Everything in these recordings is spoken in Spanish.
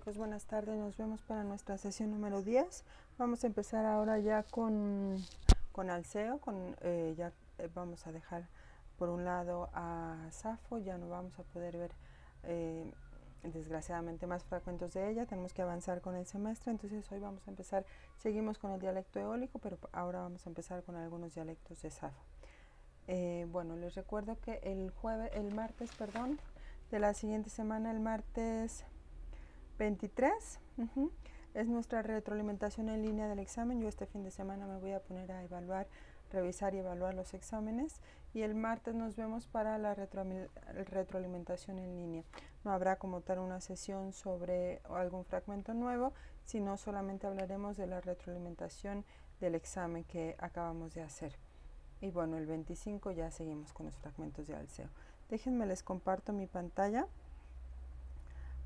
chicos, buenas tardes, nos vemos para nuestra sesión número 10. Vamos a empezar ahora ya con Alceo, vamos a dejar por un lado a Safo, ya no vamos a poder ver desgraciadamente más fragmentos de ella, tenemos que avanzar con el semestre, entonces hoy vamos a empezar, seguimos con el dialecto eólico, pero ahora vamos a empezar con algunos dialectos de Safo. Bueno, les recuerdo que el martes de la siguiente semana, el martes 23, es nuestra retroalimentación en línea del examen. Yo este fin de semana me voy a poner a revisar y evaluar los exámenes, y el martes nos vemos para la retroalimentación en línea. No habrá como tal una sesión sobre algún fragmento nuevo, sino solamente hablaremos de la retroalimentación del examen que acabamos de hacer. Y bueno, el 25 ya seguimos con los fragmentos de Alceo. Déjenme les comparto mi pantalla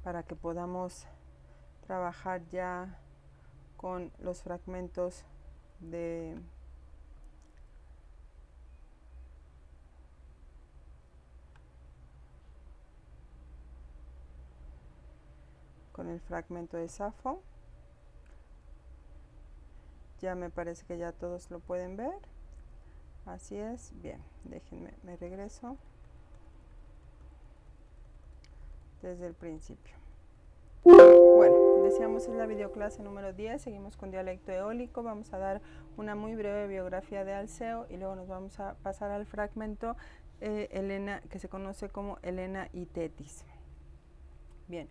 para que podamos trabajar ya con los fragmentos con el fragmento de Safo. Ya me parece que ya todos lo pueden ver. Así es. Bien, déjenme, me regreso desde el principio. Bueno, decíamos es la videoclase número 10, seguimos con dialecto eólico, vamos a dar una muy breve biografía de Alceo y luego nos vamos a pasar al fragmento Helena, que se conoce como Helena y Tetis. Bien,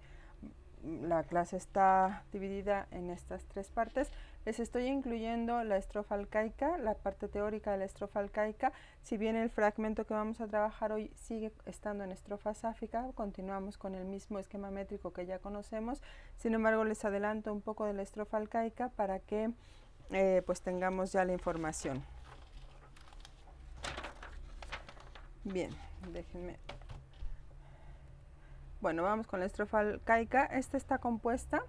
la clase está dividida en estas tres partes. Les estoy incluyendo la estrofa alcaica, la parte teórica de la estrofa alcaica. Si bien el fragmento que vamos a trabajar hoy sigue estando en estrofa sáfica, continuamos con el mismo esquema métrico que ya conocemos. Sin embargo, les adelanto un poco de la estrofa alcaica para que pues tengamos ya la información. Bien, déjenme. Bueno, vamos con la estrofa alcaica. Esta está compuesta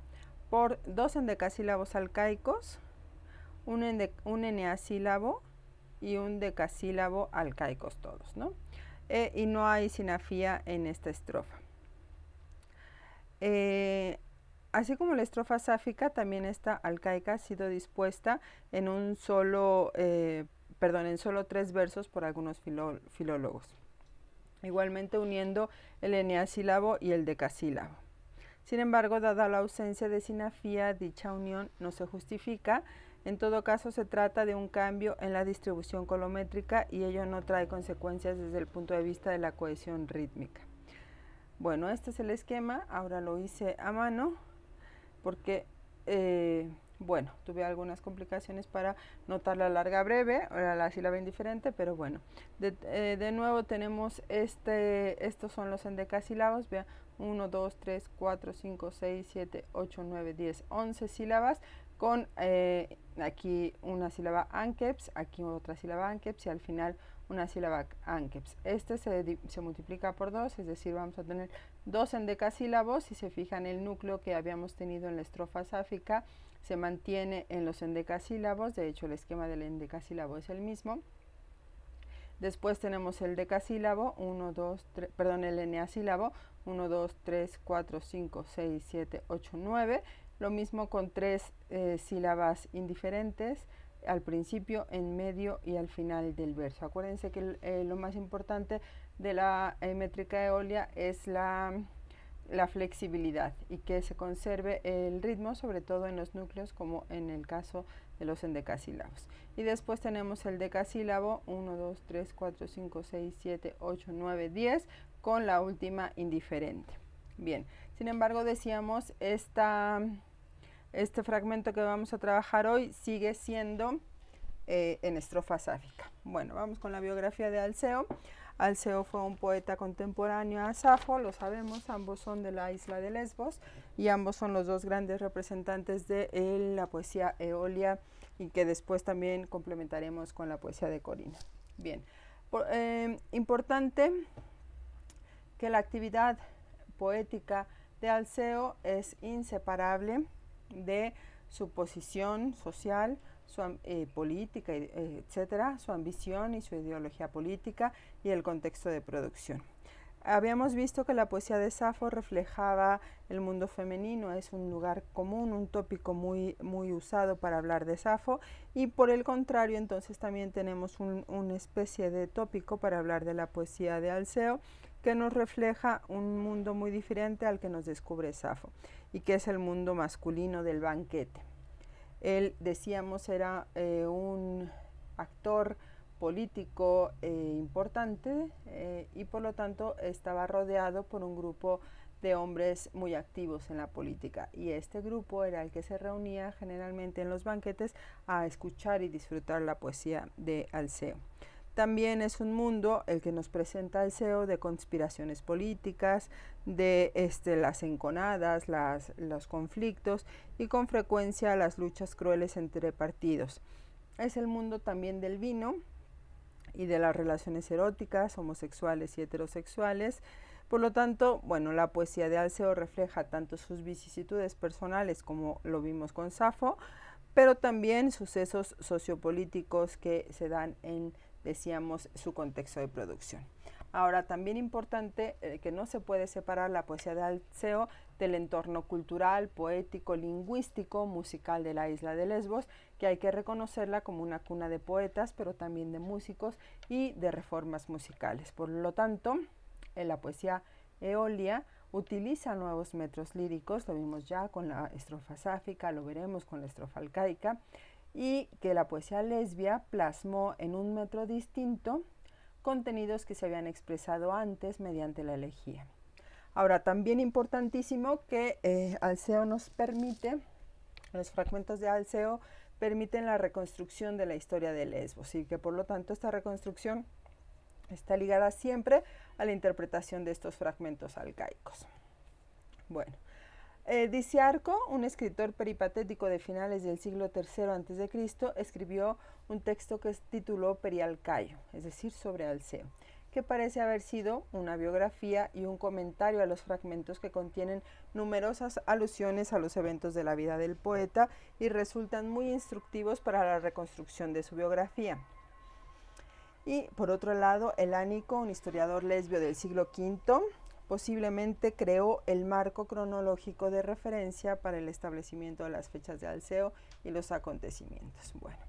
por 2 endecasílabos alcaicos, un eneasílabo y un decasílabo alcaicos todos, ¿no? Y no hay sinafía en esta estrofa. Así como la estrofa sáfica, también esta alcaica ha sido dispuesta en solo 3 versos por algunos filólogos. Igualmente uniendo el eneasílabo y el decasílabo. Sin embargo, dada la ausencia de sinafía, dicha unión no se justifica. En todo caso, se trata de un cambio en la distribución colométrica y ello no trae consecuencias desde el punto de vista de la cohesión rítmica. Bueno, este es el esquema. Ahora lo hice a mano porque, bueno, tuve algunas complicaciones para notar la larga breve, o la sílaba indiferente, pero bueno. De nuevo tenemos estos son los endecasílabos, vean, 1, 2, 3, 4, 5, 6, 7, 8, 9, 10, 11 sílabas con aquí una sílaba anqueps, aquí otra sílaba anqueps y al final una sílaba anqueps. Este se multiplica por 2, es decir, vamos a tener 2 endecasílabos. Si se fijan, el núcleo que habíamos tenido en la estrofa sáfica se mantiene en los endecasílabos, de hecho el esquema del endecasílabo es el mismo. Después tenemos el decasílabo, el eneasílabo, 1, 2, 3, 4, 5, 6, 7, 8, 9. Lo mismo con 3 sílabas indiferentes al principio, en medio y al final del verso. Acuérdense que lo más importante de la métrica eolia es la flexibilidad y que se conserve el ritmo, sobre todo en los núcleos, como en el caso de los endecasílabos. Y después tenemos el decasílabo, 1, 2, 3, 4, 5, 6, 7, 8, 9, 10, con la última indiferente. Bien, sin embargo, decíamos, este fragmento que vamos a trabajar hoy sigue siendo en estrofa sáfica. Bueno, vamos con la biografía de Alceo. Alceo fue un poeta contemporáneo a Safo, lo sabemos, ambos son de la isla de Lesbos y ambos son los dos grandes representantes de la poesía eolia y que después también complementaremos con la poesía de Corina. Bien, importante que la actividad poética de Alceo es inseparable de su posición social, su política, etcétera, su ambición y su ideología política y el contexto de producción. Habíamos visto que la poesía de Safo reflejaba el mundo femenino, es un lugar común, un tópico muy, muy usado para hablar de Safo, y por el contrario entonces también tenemos una especie de tópico para hablar de la poesía de Alceo, que nos refleja un mundo muy diferente al que nos descubre Safo, y que es el mundo masculino del banquete. Él, decíamos, era un actor político importante y por lo tanto estaba rodeado por un grupo de hombres muy activos en la política, y este grupo era el que se reunía generalmente en los banquetes a escuchar y disfrutar la poesía de Alceo. También es un mundo el que nos presenta Alceo de conspiraciones políticas, de las enconadas, los conflictos y con frecuencia las luchas crueles entre partidos. Es el mundo también del vino y de las relaciones eróticas, homosexuales y heterosexuales. Por lo tanto, bueno, la poesía de Alceo refleja tanto sus vicisitudes personales, como lo vimos con Safo, pero también sucesos sociopolíticos que se dan en, decíamos, su contexto de producción. Ahora, también importante que no se puede separar la poesía de Alceo del entorno cultural, poético, lingüístico, musical de la isla de Lesbos, que hay que reconocerla como una cuna de poetas, pero también de músicos y de reformas musicales. Por lo tanto, en la poesía eolia utiliza nuevos metros líricos, lo vimos ya con la estrofa sáfica, lo veremos con la estrofa alcaica, y que la poesía lesbia plasmó en un metro distinto contenidos que se habían expresado antes mediante la elegía. Ahora, también importantísimo que Alceo nos permite, los fragmentos de Alceo permiten la reconstrucción de la historia de Lesbos, y que por lo tanto esta reconstrucción está ligada siempre a la interpretación de estos fragmentos alcaicos. Bueno, Diciarco, un escritor peripatético de finales del siglo III a.C., escribió un texto que tituló Perialcaio, es decir, sobre Alceo, que parece haber sido una biografía y un comentario a los fragmentos que contienen numerosas alusiones a los eventos de la vida del poeta y resultan muy instructivos para la reconstrucción de su biografía. Y por otro lado, Helánico, un historiador lesbio del siglo V, posiblemente creó el marco cronológico de referencia para el establecimiento de las fechas de Alceo y los acontecimientos. Bueno,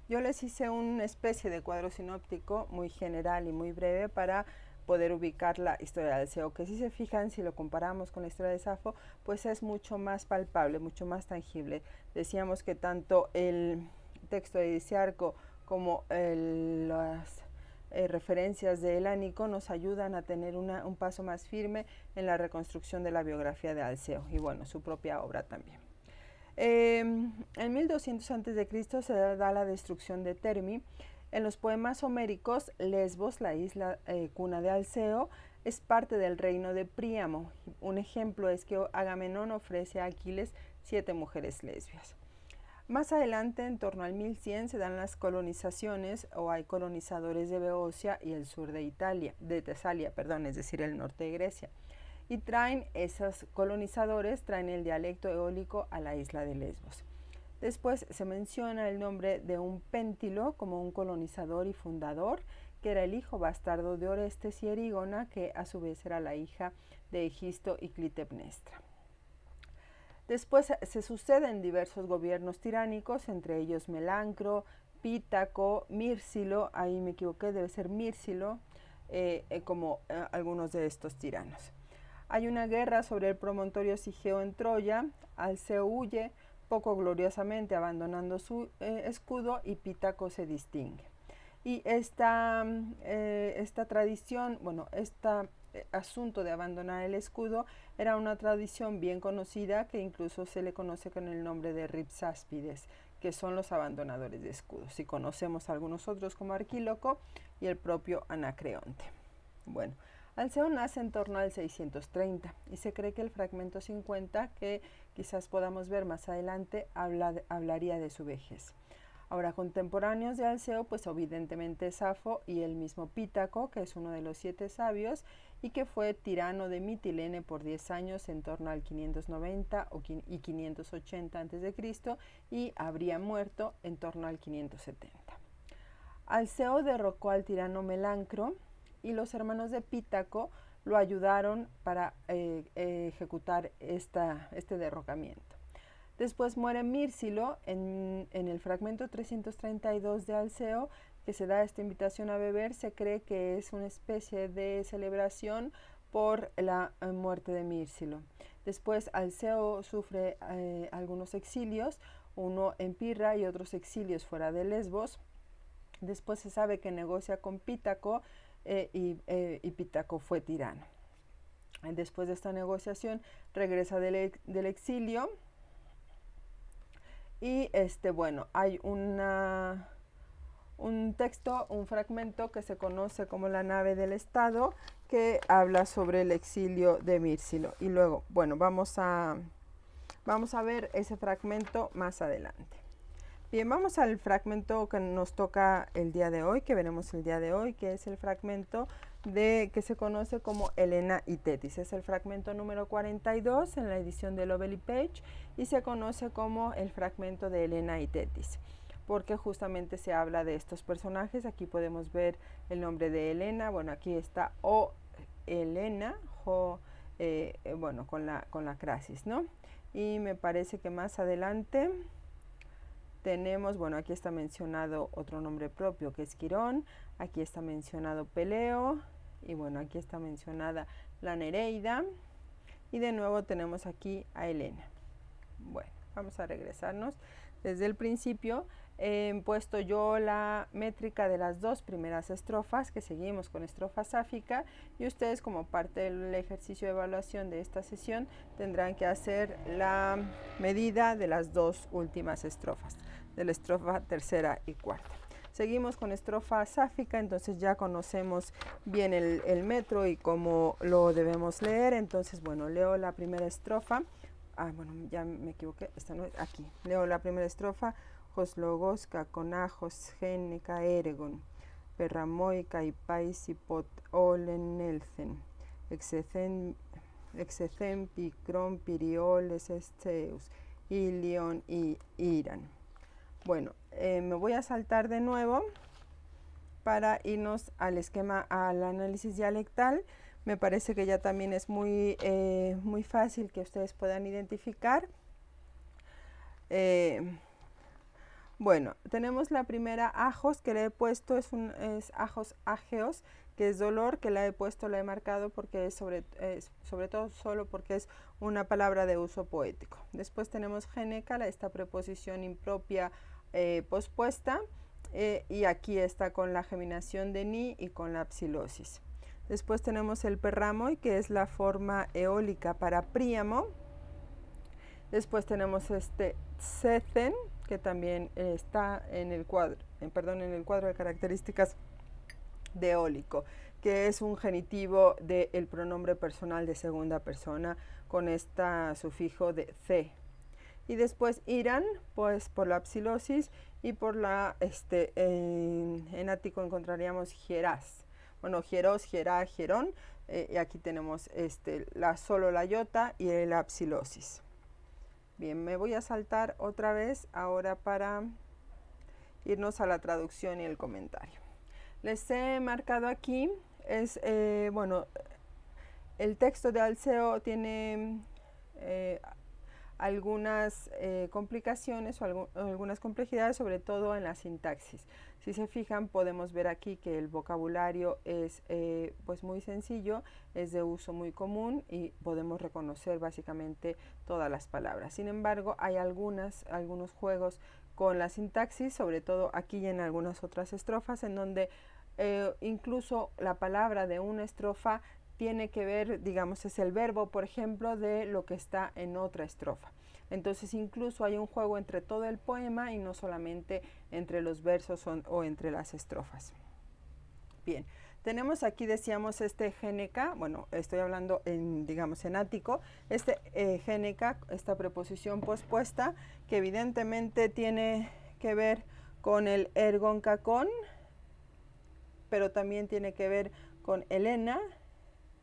yo les hice una especie de cuadro sinóptico muy general y muy breve para poder ubicar la historia de Alceo, que si se fijan, si lo comparamos con la historia de Safo, pues es mucho más palpable, mucho más tangible. Decíamos que tanto el texto de Diciarco como las referencias de Helánico nos ayudan a tener un paso más firme en la reconstrucción de la biografía de Alceo y bueno, su propia obra también. En 1200 a.C. se da la destrucción de Termi. En los poemas homéricos, Lesbos, la isla cuna de Alceo, es parte del reino de Príamo. Un ejemplo es que Agamenón ofrece a Aquiles 7 mujeres lesbias. Más adelante, en torno al 1100, se dan las colonizaciones, o hay colonizadores de Beocia y el sur de Italia, de Tesalia, perdón, es decir, el norte de Grecia. Y esos colonizadores traen el dialecto eólico a la isla de Lesbos. Después se menciona el nombre de un Péntilo como un colonizador y fundador, que era el hijo bastardo de Orestes y Erígona, que a su vez era la hija de Egisto y Clitemnestra. Después se suceden diversos gobiernos tiránicos, entre ellos Melancro, Pítaco, Mírsilo, ahí me equivoqué, debe ser Mírsilo, como algunos de estos tiranos. Hay una guerra sobre el promontorio Sigeo en Troya, Alceo huye, poco gloriosamente abandonando su escudo, y Pítaco se distingue. Y esta tradición, bueno, asunto de abandonar el escudo era una tradición bien conocida, que incluso se le conoce con el nombre de ripsáspides, que son los abandonadores de escudos. Y conocemos a algunos otros como Arquíloco y el propio Anacreonte. Bueno, Alceo nace en torno al 630 y se cree que el fragmento 50, que quizás podamos ver más adelante, hablaría de su vejez. Ahora, contemporáneos de Alceo, pues evidentemente Safo y el mismo Pítaco, que es uno de los 7 sabios y que fue tirano de Mitilene por 10 años en torno al 590 y 580 a.C. y habría muerto en torno al 570. Alceo derrocó al tirano Melancro y los hermanos de Pítaco lo ayudaron para ejecutar este derrocamiento. Después muere Mírsilo en el fragmento 332 de Alceo, que se da esta invitación a beber. Se cree que es una especie de celebración por la muerte de Mírsilo. Después Alceo sufre algunos exilios, uno en Pirra y otros exilios fuera de Lesbos. Después se sabe que negocia con Pítaco y Pítaco fue tirano. Después de esta negociación regresa del exilio y bueno, hay un texto, un fragmento que se conoce como la nave del Estado, que habla sobre el exilio de Mírsilo. Y luego, bueno, vamos a ver ese fragmento más adelante. Bien, vamos al fragmento que nos toca el día de hoy, que veremos el día de hoy, que es el fragmento que se conoce como Helena y Tetis. Es el fragmento número 42 en la edición de Lovell y Page y se conoce como el fragmento de Helena y Tetis, porque justamente se habla de estos personajes. Aquí podemos ver el nombre de Helena, bueno, aquí está O Helena, bueno, con la crasis, ¿no? Y me parece que más adelante tenemos, bueno, aquí está mencionado otro nombre propio que es Quirón, aquí está mencionado Peleo, y bueno, aquí está mencionada la Nereida, y de nuevo tenemos aquí a Helena. Bueno, vamos a regresarnos desde el principio. He puesto yo la métrica de las dos primeras estrofas, que seguimos con estrofa sáfica, y ustedes, como parte del ejercicio de evaluación de esta sesión, tendrán que hacer la medida de las dos últimas estrofas, de la estrofa tercera y cuarta. Seguimos con estrofa sáfica, entonces ya conocemos bien el metro y cómo lo debemos leer. Entonces, bueno, leo la primera estrofa. Bueno, ya me equivoqué, esta no es, aquí. Leo la primera estrofa. Jos logos kakonajos genica ergon, perramoi kaipaisi pot olen nelcen, execen picron pirioles esteus, ilion y iran. Bueno, me voy a saltar de nuevo para irnos al esquema, al análisis dialectal. Me parece que ya también es muy fácil que ustedes puedan identificar. Bueno, tenemos la primera ajos, que le he puesto, es ajos ageos, que es dolor, que la he marcado porque es sobre todo solo porque es una palabra de uso poético. Después tenemos geneca, esta preposición impropia pospuesta, y aquí está con la geminación de ni y con la psilosis. Después tenemos el perramoi, que es la forma eólica para príamo. Después tenemos cecen, que también está en el cuadro de características de eólico, que es un genitivo del pronombre personal de segunda persona con este sufijo de ce. Y después irán, pues por la psilosis, y por la en ático encontraríamos hieras. Bueno, hieros, hierá, hierón, y aquí tenemos solo la iota y la psilosis. Bien, me voy a saltar otra vez ahora para irnos a la traducción y el comentario. Les he marcado aquí, bueno, el texto de Alceo tiene algunas complicaciones o algunas complejidades, sobre todo en la sintaxis. Si se fijan, podemos ver aquí que el vocabulario es pues muy sencillo, es de uso muy común y podemos reconocer básicamente todas las palabras. Sin embargo, hay algunos juegos con la sintaxis, sobre todo aquí y en algunas otras estrofas, en donde incluso la palabra de una estrofa tiene que ver, digamos, es el verbo, por ejemplo, de lo que está en otra estrofa. Entonces incluso hay un juego entre todo el poema y no solamente entre los versos o entre las estrofas. Bien, tenemos aquí, decíamos, géneca, bueno, estoy hablando digamos, en ático, géneca, esta preposición pospuesta, que evidentemente tiene que ver con el ergon kakon, pero también tiene que ver con Helena,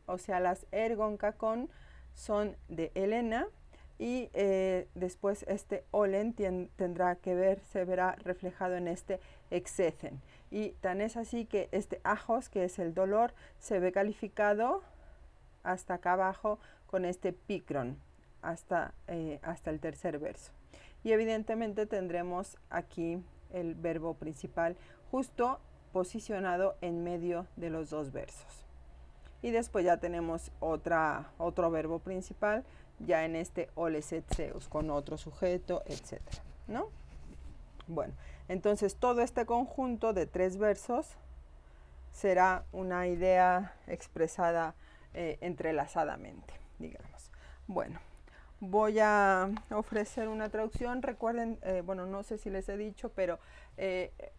o sea, las ergon kakon son de Helena, y después olen tendrá que ver, se verá reflejado en execen. Y tan es así que ajos, que es el dolor, se ve calificado hasta acá abajo con este picron hasta el tercer verso. Y evidentemente tendremos aquí el verbo principal justo posicionado en medio de los dos versos. Y después ya tenemos otro verbo principal ya en este oleset seus con otro sujeto, etc., ¿no? Bueno, entonces todo este conjunto de 3 versos será una idea expresada entrelazadamente, digamos. Bueno, voy a ofrecer una traducción. Recuerden, bueno, no sé si les he dicho, pero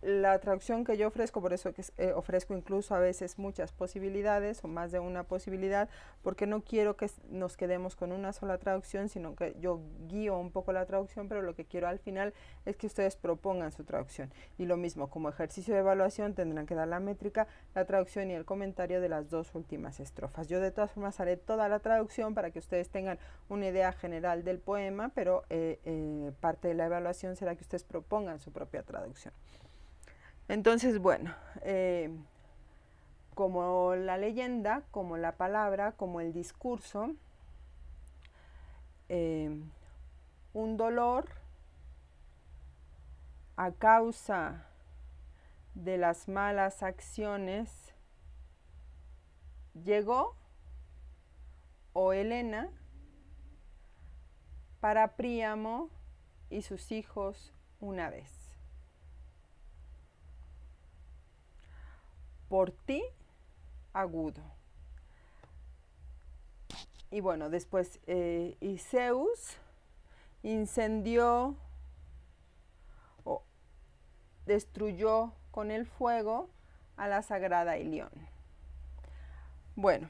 la traducción que yo ofrezco, por eso que ofrezco incluso a veces muchas posibilidades o más de una posibilidad, porque no quiero que nos quedemos con una sola traducción, sino que yo guío un poco la traducción, pero lo que quiero al final es que ustedes propongan su traducción. Y lo mismo, como ejercicio de evaluación tendrán que dar la métrica, la traducción y el comentario de las 2 últimas estrofas. Yo de todas formas haré toda la traducción para que ustedes tengan una idea general del poema, pero parte de la evaluación será que ustedes propongan su propia traducción. Entonces, bueno, como la leyenda, como la palabra, como el discurso, un dolor a causa de las malas acciones llegó, o Helena, para Príamo y sus hijos una vez. Por ti, agudo. Y bueno, después y Zeus incendió o destruyó con el fuego a la sagrada Ilión. Bueno,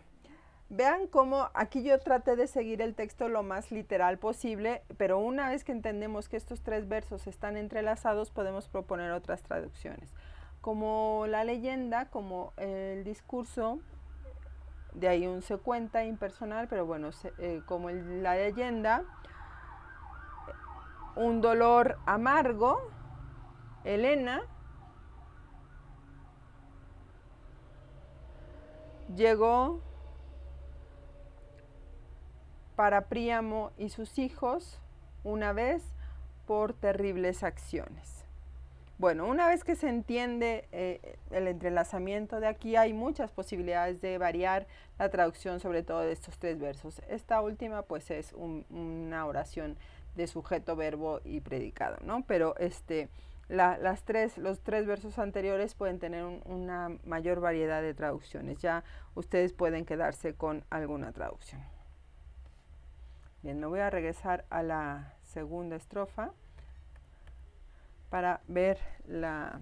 vean cómo aquí yo traté de seguir el texto lo más literal posible, pero una vez que entendemos que estos 3 versos están entrelazados, podemos proponer otras traducciones. Como la leyenda, como el discurso, de ahí un se cuenta impersonal, pero bueno, como la leyenda, un dolor amargo, Helena llegó para Príamo y sus hijos una vez por terribles acciones. Bueno, una vez que se entiende el entrelazamiento de aquí, hay muchas posibilidades de variar la traducción, sobre todo de estos 3 versos. Esta última pues es una oración de sujeto, verbo y predicado, ¿no? Pero los 3 versos anteriores pueden tener una mayor variedad de traducciones. Ya ustedes pueden quedarse con alguna traducción. Bien, me voy a regresar a la segunda estrofa para ver la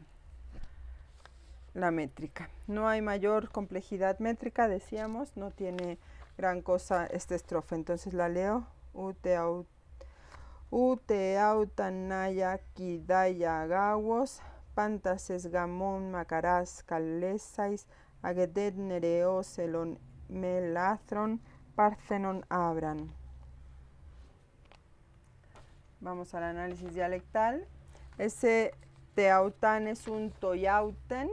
métrica. No hay mayor complejidad métrica, decíamos, no tiene gran cosa esta estrofa. Entonces la leo. Uteautanaya kidaya gawos, pantases gamon macaras calesais, agedet nereos elon melathron, parthenon abran. Vamos al análisis dialectal. Ese teaután es un toyauten,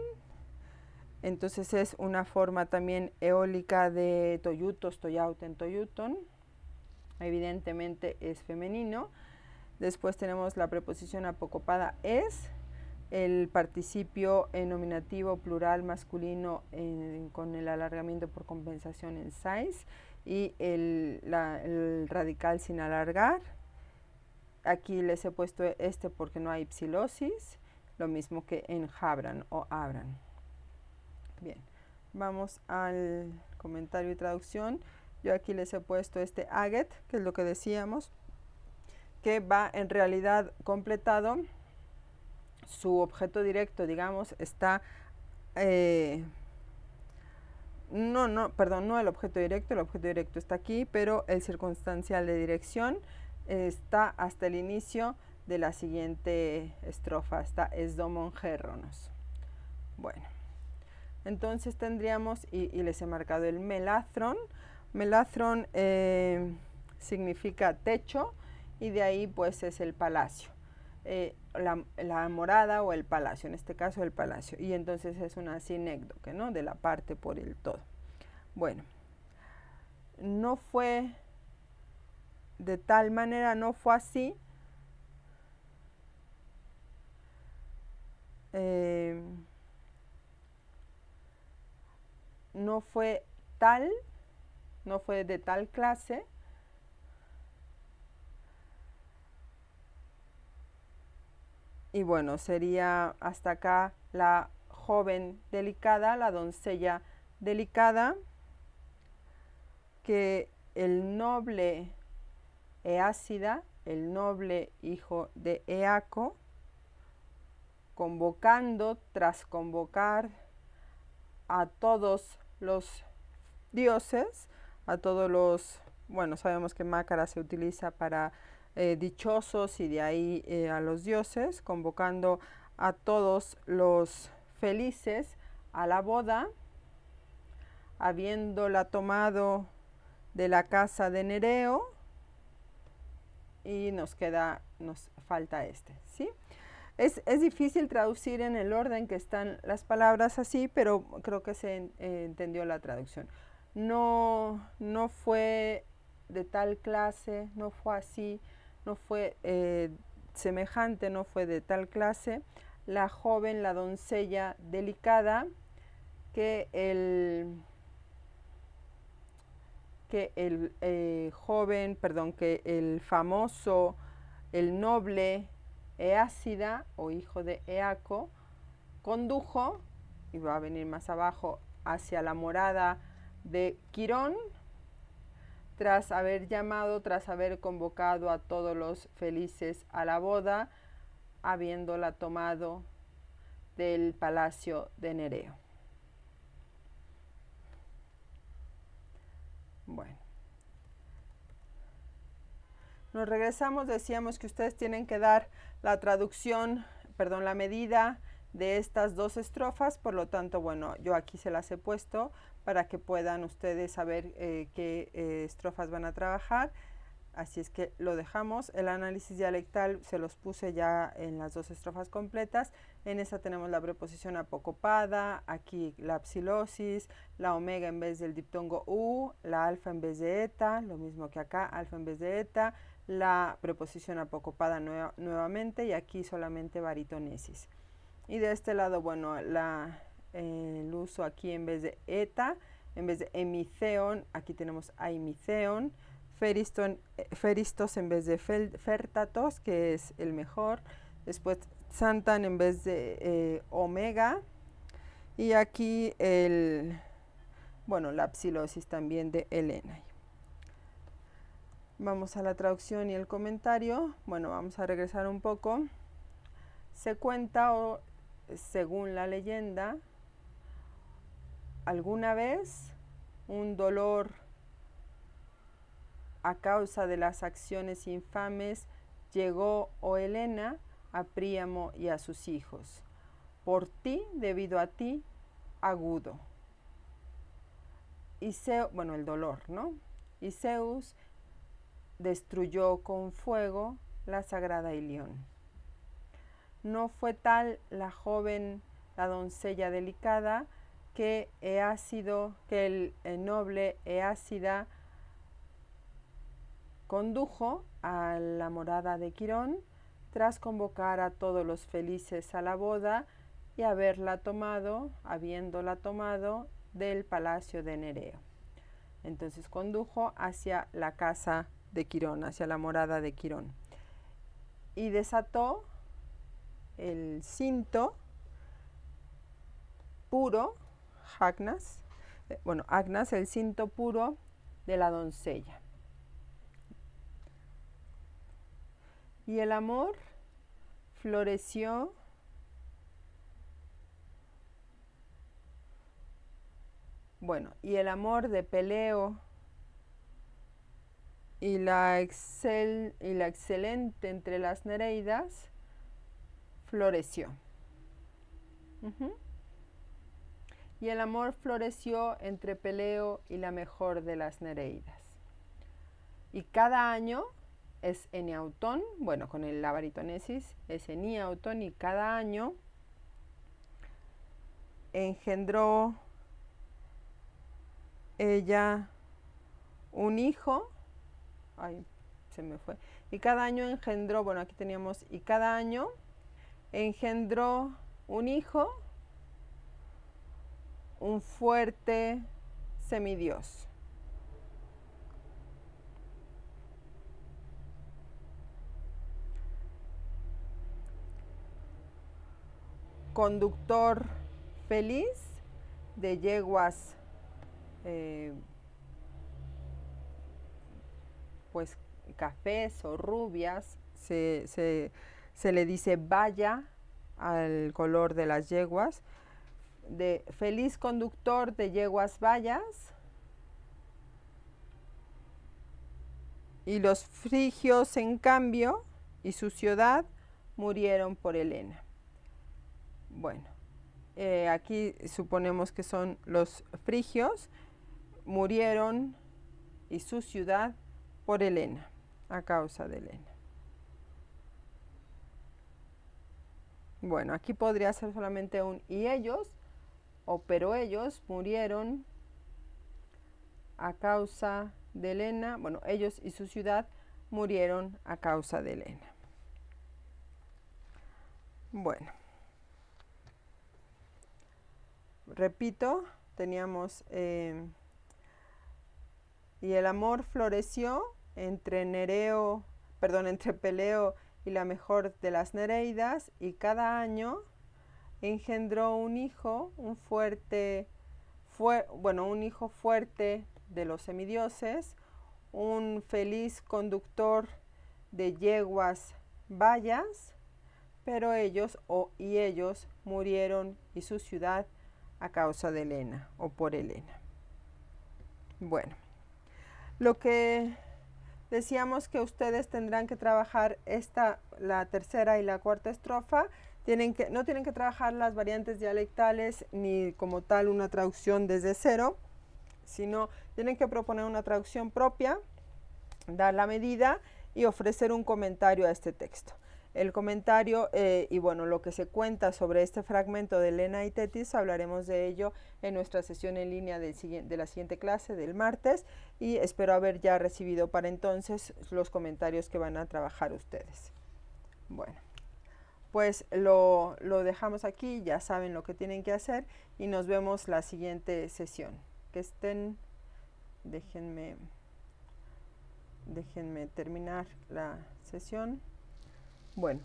entonces es una forma también eólica de toyutos, toyauten, toyuton. Evidentemente es femenino. Después tenemos la preposición apocopada es, el participio nominativo plural masculino con el alargamiento por compensación en sais y el radical sin alargar. Aquí les he puesto porque no hay psilosis, lo mismo que en habran o abran. Bien, vamos al comentario y traducción. Yo aquí les he puesto este aget, que es lo que decíamos, que va en realidad completado. Su objeto directo, digamos, está... no el objeto directo está aquí, pero el circunstancial de dirección está hasta el inicio de la siguiente estrofa, está esdomon gerronos. Bueno, entonces tendríamos, y les he marcado el melathron. Melathron significa techo y de ahí pues es el palacio. La morada o el palacio, en este caso el palacio, y entonces es una sinécdoque, ¿no? De la parte por el todo. Bueno, no fue de tal manera, no fue así. No fue tal, no fue de tal clase. Y bueno, sería hasta acá la joven delicada, la doncella delicada, que el noble Eácida, el noble hijo de Eaco, convocando, tras convocar a todos los dioses, a todos los, bueno, sabemos que Mácara se utiliza para dichosos y de ahí a los dioses, convocando a todos los felices a la boda, habiéndola tomado de la casa de Nereo, y nos falta ¿sí? Es difícil traducir en el orden que están las palabras así, pero creo que se entendió la traducción. No fue de tal clase, no fue así, no fue semejante, no fue de tal clase. La joven, la doncella delicada, que el joven, perdón, que el famoso, el noble Eácida o hijo de Eaco condujo, y va a venir más abajo, hacia la morada de Quirón, tras haber llamado, tras haber convocado a todos los felices a la boda, habiéndola tomado del palacio de Nereo. Bueno. Nos regresamos, decíamos que ustedes tienen que dar la traducción, perdón, la medida de estas dos estrofas, por lo tanto, bueno, yo aquí se las he puesto para que puedan ustedes saber qué estrofas van a trabajar. Así es que lo dejamos. El análisis dialectal se los puse ya en las dos estrofas completas. En esta tenemos la preposición apocopada, aquí la psilosis, la omega en vez del diptongo u, la alfa en vez de eta, lo mismo que acá, alfa en vez de eta, la preposición apocopada nuevamente y aquí solamente baritonesis. Y de este lado, bueno, el uso aquí en vez de eta, en vez de hemiceon, aquí tenemos aimiceon, feristos en vez de fertatos, que es el mejor, después santan en vez de omega, y aquí la psilosis también de Helena. Vamos a la traducción y el comentario. Bueno, vamos a regresar un poco. Se cuenta, o según la leyenda, alguna vez un dolor a causa de las acciones infames llegó, oh Helena, a Príamo y a sus hijos. Por ti, debido a ti, agudo. Y el dolor, ¿no? Y Zeus destruyó con fuego la sagrada Ilión. No fue tal la joven, la doncella delicada, que el noble Eácida condujo a la morada de Quirón tras convocar a todos los felices a la boda y habiéndola tomado del palacio de Nereo. Entonces condujo hacia la casa de Quirón, hacia la morada de Quirón. Y desató el cinto puro, agnas, el cinto puro de la doncella. Y el amor floreció y el amor de Peleo y la excelente entre las Nereidas floreció. Y el amor floreció entre Peleo y la mejor de las Nereidas. Y cada año es eneautón, con la baritonesis es eneautón, y cada año engendró ella un hijo, ay, se me fue, y cada año engendró, bueno, aquí teníamos, y cada año engendró un hijo, un fuerte semidios. Conductor feliz de yeguas, pues cafés o rubias, se le dice baya al color de las yeguas, de feliz conductor de yeguas bayas. Y los frigios, en cambio, y su ciudad murieron por Helena. Bueno, aquí suponemos que son los frigios, murieron y su ciudad por Helena, a causa de Helena. Bueno, aquí podría ser solamente un y ellos, o pero ellos murieron a causa de Helena. Bueno, ellos y su ciudad murieron a causa de Helena. Bueno, repito, teníamos y el amor floreció entre entre Peleo y la mejor de las Nereidas, y cada año engendró un hijo, un hijo fuerte de los semidioses, un feliz conductor de yeguas bayas, pero ellos murieron y su ciudad a causa de Helena o por Helena. Bueno, lo que decíamos que ustedes tendrán que trabajar la tercera y la cuarta estrofa. No tienen que trabajar las variantes dialectales ni como tal una traducción desde cero, sino tienen que proponer una traducción propia, dar la medida y ofrecer un comentario a este texto. El comentario y bueno, lo que se cuenta sobre este fragmento de Helena y Tetis, hablaremos de ello en nuestra sesión en línea de la siguiente clase del martes, y espero haber ya recibido para entonces los comentarios que van a trabajar ustedes. Bueno, pues lo dejamos aquí, ya saben lo que tienen que hacer y nos vemos la siguiente sesión. Que estén, déjenme terminar la sesión. Bueno,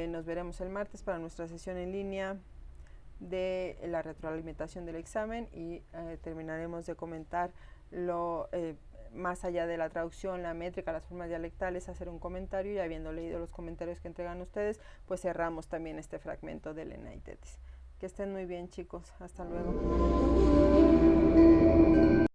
nos veremos el martes para nuestra sesión en línea de la retroalimentación del examen, y terminaremos de comentar más allá de la traducción, la métrica, las formas dialectales, hacer un comentario, y habiendo leído los comentarios que entregan ustedes, pues cerramos también este fragmento de Helena y Tetis. Que estén muy bien, chicos. Hasta luego.